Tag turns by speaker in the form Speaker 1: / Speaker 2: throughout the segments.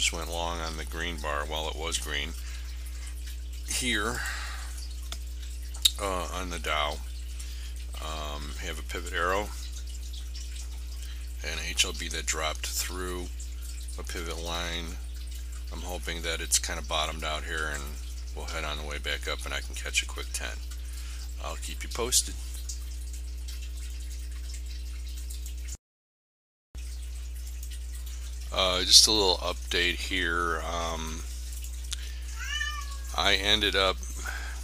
Speaker 1: just went long on the green bar while it was green. Here on the Dow, have a pivot arrow and HLB that dropped through a pivot line. I'm hoping that it's kind of bottomed out here and we'll head on the way back up and I can catch a quick 10. I'll keep you posted. Just a little update here. I ended up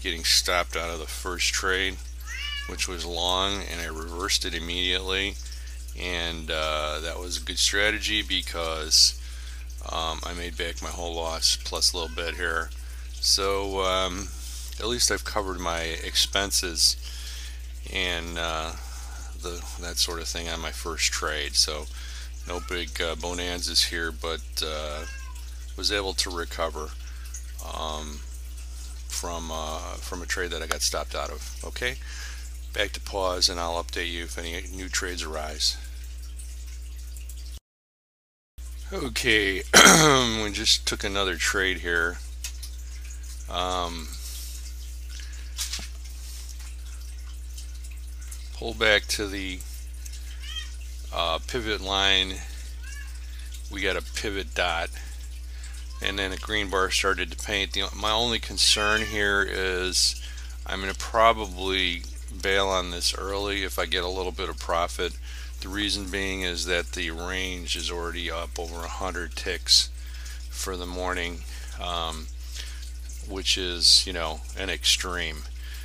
Speaker 1: getting stopped out of the first trade, which was long, and I reversed it immediately, and that was a good strategy because I made back my whole loss plus a little bit here. So at least I've covered my expenses and that sort of thing on my first trade. So no big bonanzas here, but was able to recover from a trade that I got stopped out of. Okay, back to pause, and I'll update you if any new trades arise. Okay, we just took another trade here. Pull back to the pivot line. We got a pivot dot, and then a green bar started to paint. My only concern here is I'm going to probably bail on this early if I get a little bit of profit. The reason being is that the range is already up over 100 ticks for the morning, which is, you know, an extreme.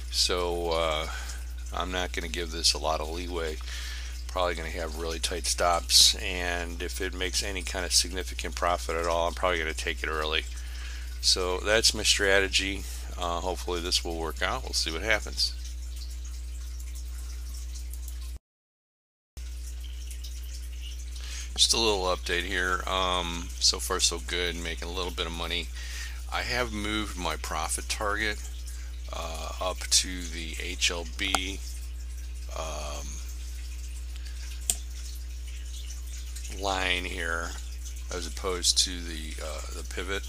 Speaker 1: So I'm not going to give this a lot of leeway. Probably going to have really tight stops, and if it makes any kind of significant profit at all, I'm probably going to take it early. So that's my strategy. Hopefully this will work out. We'll see what happens. Just a little update here. So far so good, making a little bit of money. I have moved my profit target up to the HLB line here, as opposed to the pivot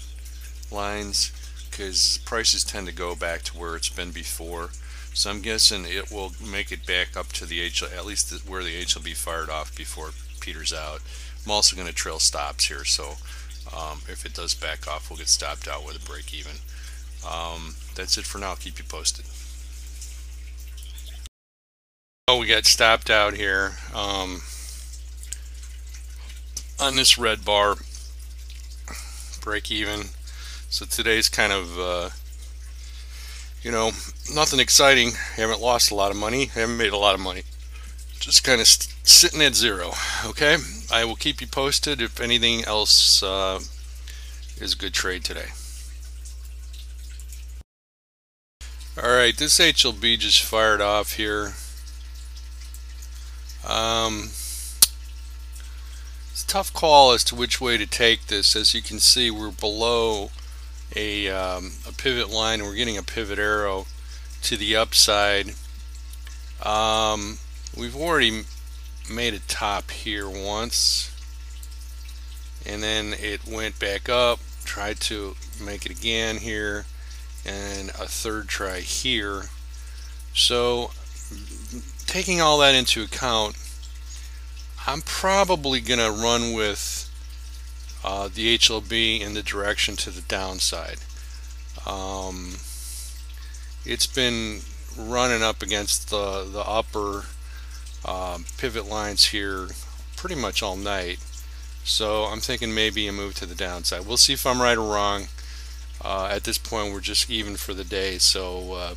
Speaker 1: lines, because prices tend to go back to where it's been before. So I'm guessing it will make it back up to the at least where the HLB fired off before it peters out. I'm also going to trail stops here, so if it does back off, we'll get stopped out with a break even. That's it for now. I'll keep you posted. Oh, we got stopped out here on this red bar, break even. So today's kind of you know, nothing exciting. Haven't lost a lot of money, haven't made a lot of money, just kind of sitting at zero. Okay, I will keep you posted if anything else is a good trade today. Alright, this HLB just fired off here. It's a tough call as to which way to take this. As you can see, we're below a pivot line, and we're getting a pivot arrow to the upside. We've already made a top here once, and then it went back up, tried to make it again here, and a third try here. So taking all that into account, I'm probably gonna run with the HLB in the direction to the downside. It's been running up against the upper pivot lines here pretty much all night, so I'm thinking maybe a move to the downside. We'll see if I'm right or wrong. At this point, we're just even for the day, so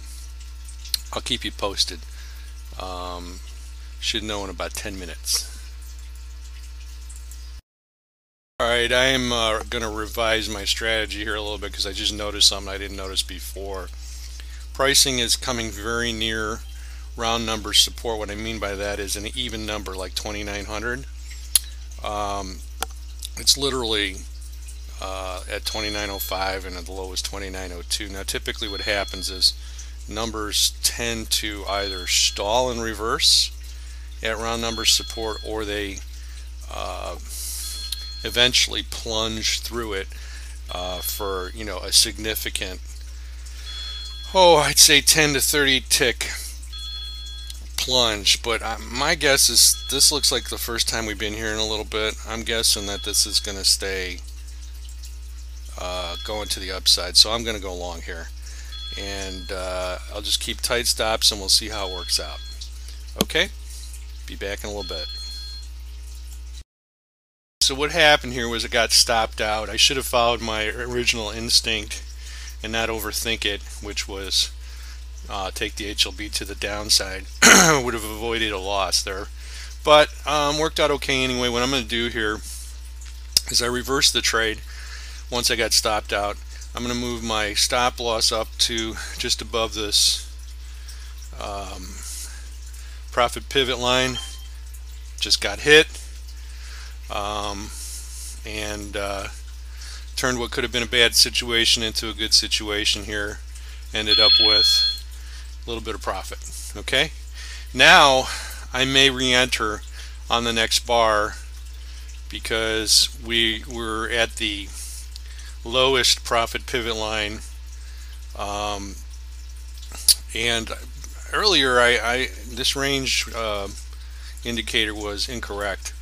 Speaker 1: I'll keep you posted. Should know in about 10 minutes. Alright, I am going to revise my strategy here a little bit because I just noticed something I didn't notice before. Pricing is coming very near round number support. What I mean by that is an even number like 2,900. It's literally at 2905 and at the low is 2902. Now typically what happens is numbers tend to either stall and reverse at round number support, or they eventually plunge through it for a significant, I'd say 10 to 30 tick plunge. But my guess is this looks like the first time we've been here in a little bit. I'm guessing that this is going to stay going to the upside, so I'm going to go long here, and I'll just keep tight stops and we'll see how it works out. Okay, be back in a little bit. So what happened here was it got stopped out. I should have followed my original instinct and not overthink it, which was take the HLB to the downside. Would have avoided a loss there, but worked out okay anyway. What I'm going to do here is I reverse the trade. Once I got stopped out, I'm going to move my stop loss up to just above this profit pivot line. Just got hit, and turned what could have been a bad situation into a good situation here. Ended up with a little bit of profit. Okay, now I may re-enter on the next bar because we were at the lowest profit pivot line, and earlier this range indicator was incorrect,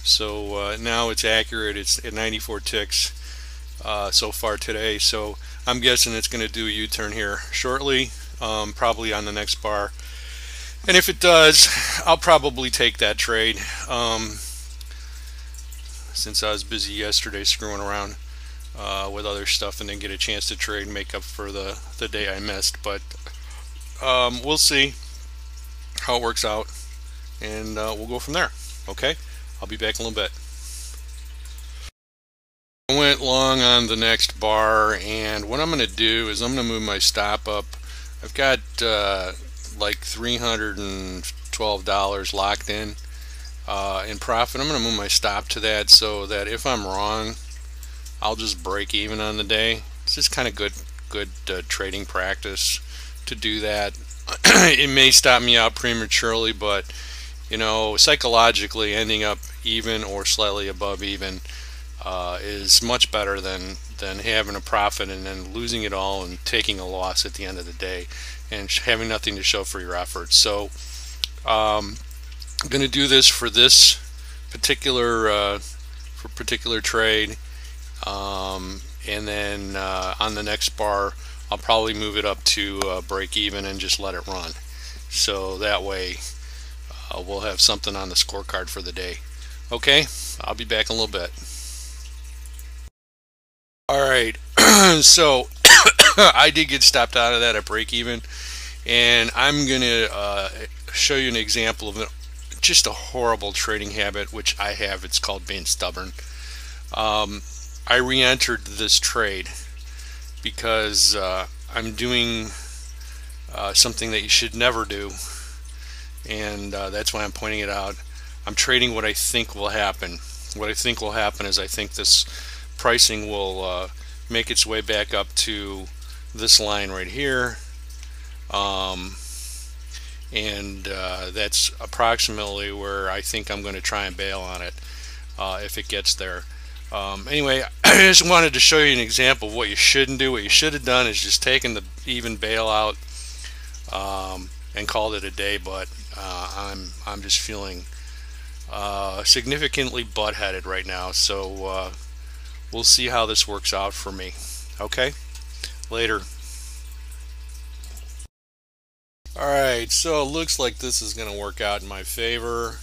Speaker 1: so now it's accurate. It's at 94 ticks so far today, so I'm guessing it's going to do a U-turn here shortly, probably on the next bar, and if it does, I'll probably take that trade, since I was busy yesterday screwing around with other stuff, and then get a chance to trade and make up for the day I missed. But we'll see how it works out, and we'll go from there. Okay, I'll be back in a little bit. I went long on the next bar, and what I'm going to do is I'm going to move my stop up. I've got like $312 locked in profit. I'm going to move my stop to that, so that if I'm wrong, I'll just break even on the day. It's just kind of good trading practice to do that. It may stop me out prematurely, but psychologically ending up even or slightly above even is much better than having a profit and then losing it all and taking a loss at the end of the day and having nothing to show for your efforts. So I'm going to do this for this particular trade, and then on the next bar I'll probably move it up to break even and just let it run, so that way we'll have something on the scorecard for the day. Okay, I'll be back in a little bit. Alright, so I did get stopped out of that at break even, and I'm gonna show you an example of just a horrible trading habit which I have. It's called being stubborn. I re-entered this trade because I'm doing something that you should never do, and that's why I'm pointing it out. I'm trading what I think will happen. What I think will happen is I think this pricing will make its way back up to this line right here, and that's approximately where I think I'm going to try and bail on it if it gets there. Anyway, I just wanted to show you an example of what you shouldn't do. What you should have done is just taken the even bailout and called it a day. But I'm just feeling significantly butt-headed right now. So we'll see how this works out for me. Okay, later. Alright, so it looks like this is going to work out in my favor,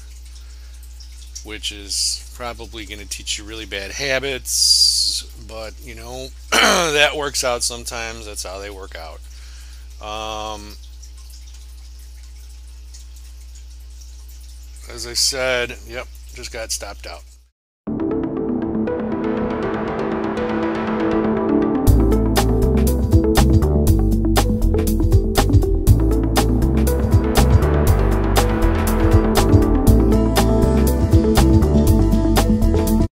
Speaker 1: which is probably going to teach you really bad habits, but that works out sometimes. That's how they work out. As I said, yep, just got stopped out.